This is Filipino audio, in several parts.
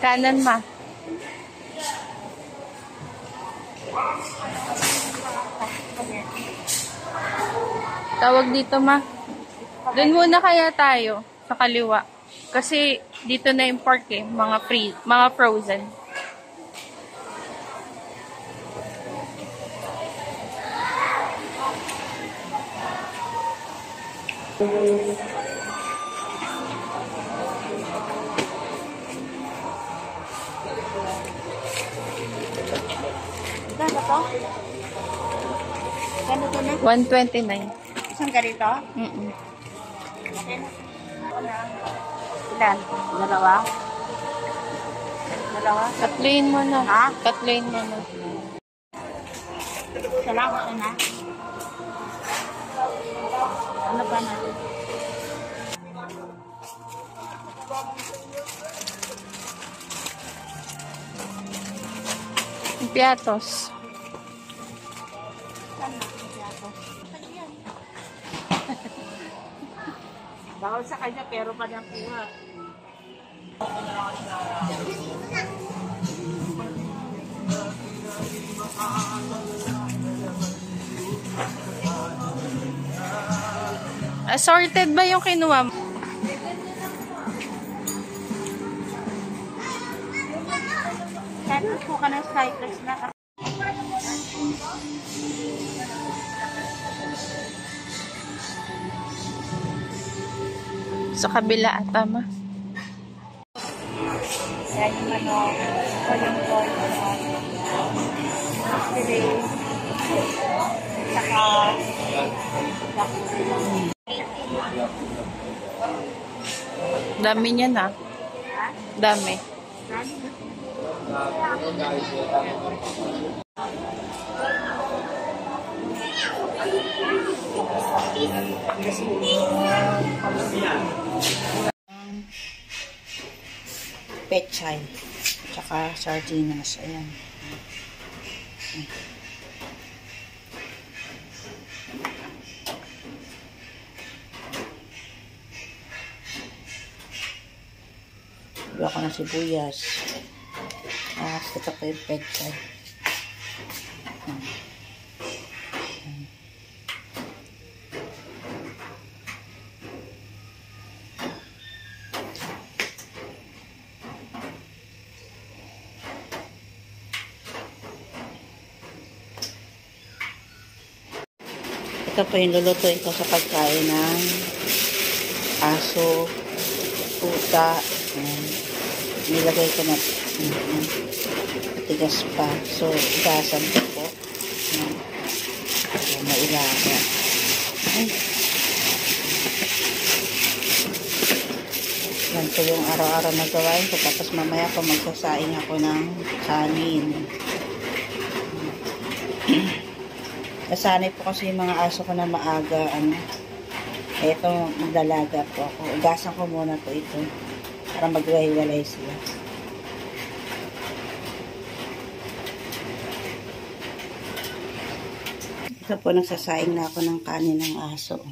Kanan, ma. Tawag dito, ma. Doon muna kaya tayo sa kaliwa. Kasi dito na yung park eh, mga frozen. Gano to? Gano to na? 129. Isang ganito? Ilan? Dalawa? Dalawa? Tatloin mo na. Ha? Tatloin mo na. Salamat na. Ano ba na? Piatos. Bawal sa kanya pero pa niyang kuha. Assorted ba yung kinuha mo? Kahit po ka ng Cyclex na. Sa kabila ata, ma. Yan yung manok. O yung pork. Today. Saka Dami niya na. Dami. Pechay. Tsaka sardinas. Ayan. Luwa ko ng sibuyas. Ito po yung pechay. Ito po yung lulutuin ko sa pagkain ng aso, puta. Nilagay ko na matigas pa. So, igasan ko po. Mailaga. Yan po yung araw-araw na gawain ko. Tapos mamaya po magsasaing ako ng kanin. Nasanay po kasi yung mga aso ko na maaga, eto, magdalaga po ako. Ugasan ko muna po ito para magway-walay sila. Ito po, nagsasaing na ako ng kanin ng aso.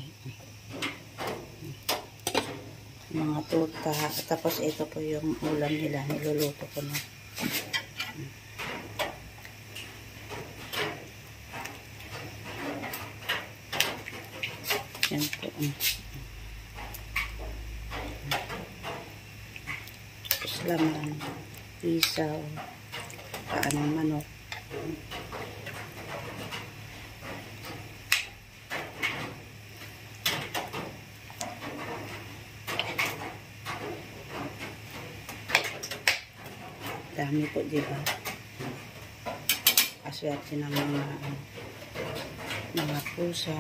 Mga tuta. Tapos ito po yung ulam nila. Niluluto ko na. Yan po. Tapos lang isaw. Paanong manok. Dami po, diba? Aswerte ng mga pusa,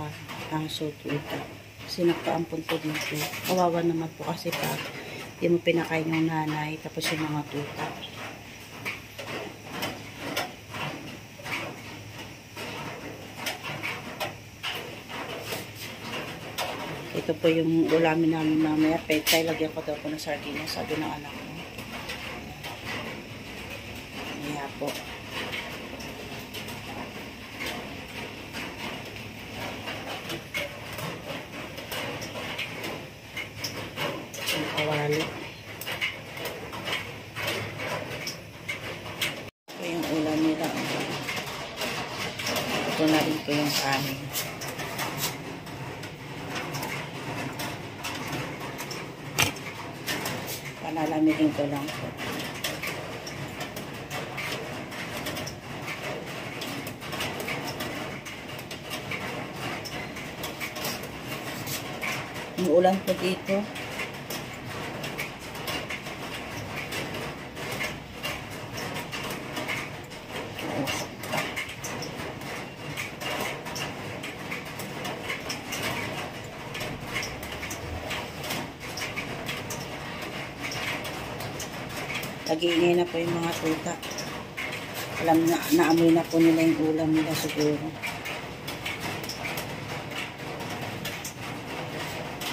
aso, tuta. Kasi nagpaampun po dito. Kawawa naman po kasi pa hindi mo pinakain yung nanay, tapos yung mga tuta. Ito po yung ulamin namin mamaya. Pechay, lagyan ko daw po ng sardinas, sabi ng anak ko. Kaya po. Kawali. yung kanin. Palalamigin ko lang po. Umuulan po dito. Nag-iingay na po yung mga tuta. Alam na, naamoy na po nila yung ulam nila siguro.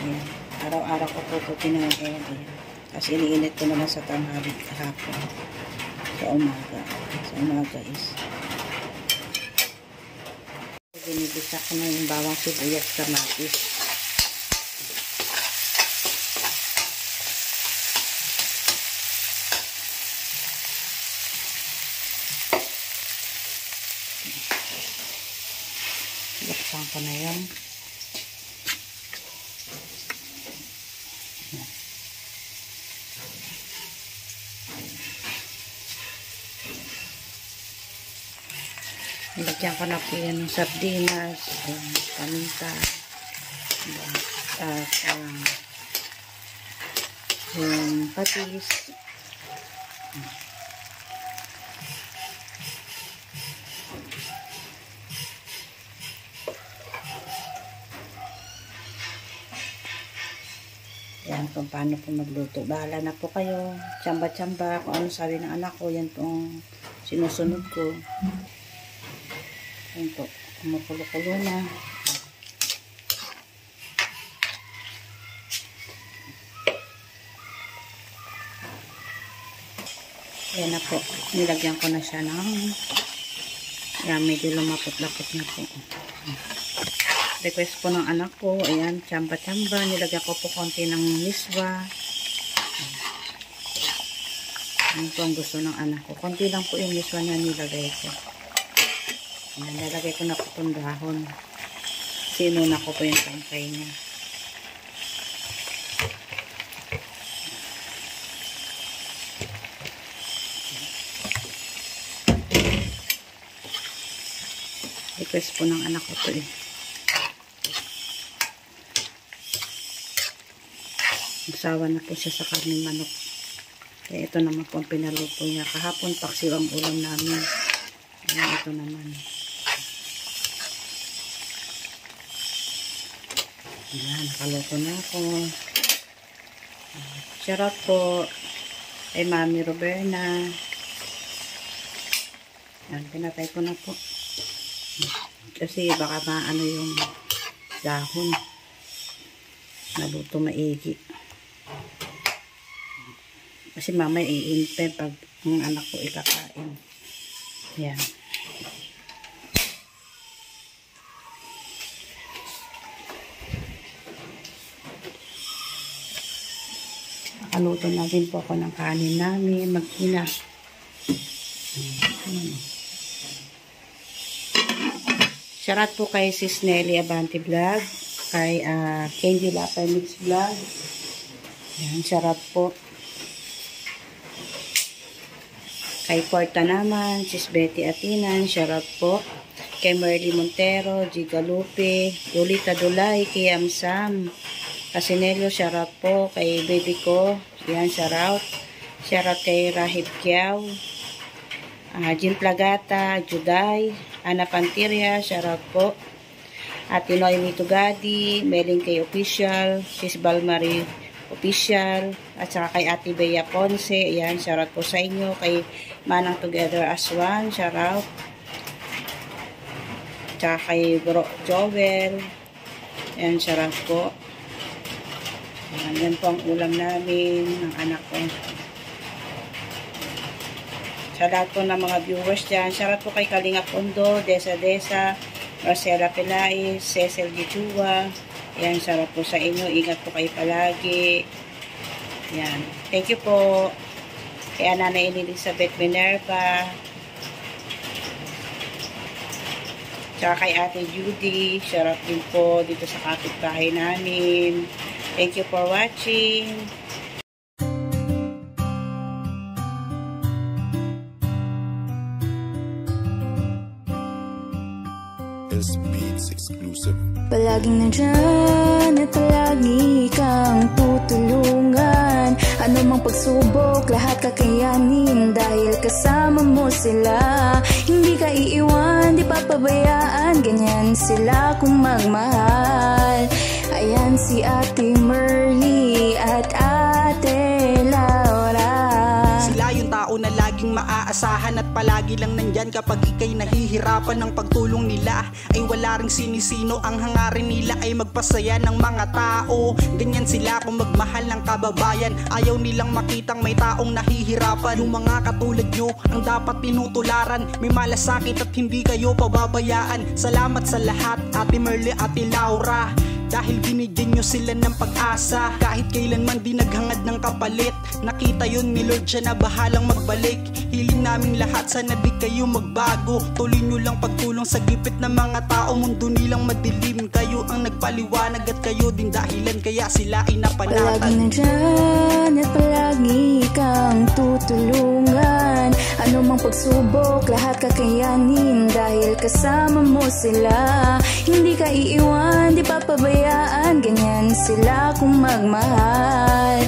Ayan. Araw-araw ko po ito tinangayin. Kasi iniinit ko naman sa tanghali kahapon. Sa umaga. Sa umaga is. Binibisa ko na yung bawang sibuyas kamatis. Laksan ko na yan. Nilagyan ko na po yan ng sardinas, paminta, at yung patis. Yan kung paano po magluto. Bahala na po kayo. Tsamba-tsamba. Kung ano sabi ng anak ko, yan pong sinusunod ko. Yan po. Kumukulo-kulo na. Yan na po. Nilagyan ko na siya ng yan, medyo lumapot-lapot na po. Request po ng anak ko. Ayan, tsamba-tsamba. Nilagyan ko po konti ng miswa. Ano po ang gusto ng anak ko. Konti lang po yung miswa na nilagay ko. Ayan, nilagay ko na po itong dahon. Sinuna ko po yung tangkay niya. Request po ng anak ko to eh. Nagsawa na po siya sa karning manok. Kaya ito naman po ang pinaluto niya. Kahapon paksiw ang ulam namin. Ayan, ito naman. Ayan, nakaluto na ako. Shoutout po kay Mami Roberna. Ayan, pinatay ko na po. Kasi baka maano yung dahon. Naluto maigi. Kasi mamaya iinpe pag ang anak ko ikakain. Yan. Nakaluto na din po ako ng kanin namin. Mag-ina. Shoutout po kay Sis Nelly Abante Vlog. Kay Candy Lapay Mix Vlog. Yan. Shoutout po. Kay Porta naman, Sis Betty Atinan, shoutout po. Kay Merly Montero, Giga Lupe, Lolita Dulay, Kiam Sam, Casinelio, shoutout po. Kay baby ko, yan, shoutout. Shoutout kay Rahib Kiaw, Jim Plagata, Juday, Ana Pantiria, shoutout po. At Tinoy Mitugadi, Meling kay Official, Sis Balmarie Official, at saka kay Ate Bea Ponce, ayan, shoutout po sa inyo. Kay Manang Together as One, shoutout. Tsaka kay Bro Joel, ayan, shoutout po. Ayan, yan po ang ulam namin ng anak ko. Sa lahat po ng mga viewers dyan, shoutout po kay Kalinga Pondo, Desa Desa, Marcela Pelais, Cecil Gichua. Ayan, shoutout po sa inyo. Ingat po kayo palagi. Ayan. Thank you po. Kay Nanay Elizabeth Minerva. Tsaka kay Ate Judy, shoutout din po dito sa kapitbahay namin. Thank you for watching. Beats exclusive. Palaging nandyan at palagi kang tutulungan. Ano mang pagsubok, lahat kakayanin dahil kasama mo sila. Hindi ka iiwan, di papabayaan, ganyan sila kung magmahal. Ayan si Ate Merly at Ate Laura. Sila yung tao na laging maaasahan at palagi lang nandyan kapag ika'y nahihirapan. Ng pagtulong nila ay wala ring sinisino. Ang hangarin nila ay magpasaya ng mga tao. Ganyan sila kung magmahal ng kababayan. Ayaw nilang makitang may taong nahihirapan. Yung mga katulad nyo ang dapat tinutularan. May malasakit at hindi kayo pababayaan. Salamat sa lahat, Ate Merly, Ate Laura, dahil binigyan nyo sila ng pag-asa. Kahit kailanman di naghangad ng kapalit, nakita yun ni Lord, siya na bahalang magbalik. Hiling namin lahat, sana di kayo magbago. Tuloy nyo lang pagtulong sa gipit ng mga tao. Mundo nilang madilim, kayo ang nagpaliwanag at kayo din dahilan kaya sila ay napanatag. Palaging nandyan at palagi kang tutulungan. Ano mang pagsubok, lahat kakayanin dahil kasama mo sila. Hindi ka iiwan, di papabayaan, ganyan sila kung magmahal.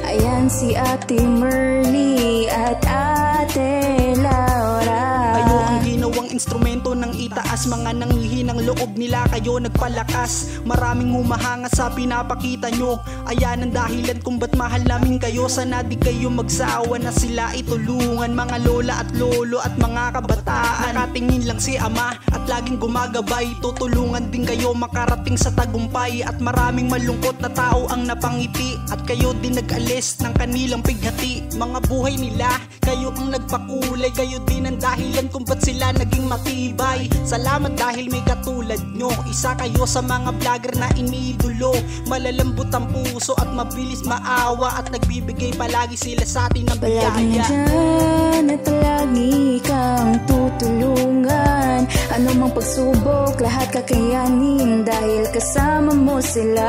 Ayan si Ate Merly at Ate Laura. Kayo ang ginawang instrumento ng itaas. Mga nanghihinang loob nila, kayo nagpalakas. Maraming humahanga sa pinapakita nyo. Ayan ang dahilan kung ba't mahal namin kayo. Sana di kayo magsawa na sila itulungan. Mga lola at lolo at mga kabataan, nakatingin lang si ama at laging gumagabay. Tutulungan din kayo makarating sa tagumpay. At maraming malungkot na tao ang napangiti at kayo din nag-alis ng kanilang pighati. Mga buhay nila, kayo ang nagpakulay. Kayo din ang dahilan kung ba't sila naging matibay. Salamat dahil may katulad nyo. Isa kayo sa mga vlogger na iniidolo. Malalambot ang puso at mabilis maawa. At nagbibigay palagi sila sa atin ng biyaya. Palagi nandyan at palagi kang tutulungan. Ano mang pagsubok, lahat kakayanin dahil kasama mo sila.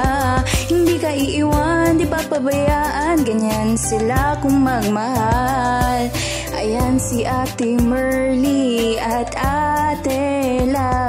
Hindi ka iiwan, di papabayaan, ganyan sila kung magmahal. Ayan si Ate Merly at Ate Laura.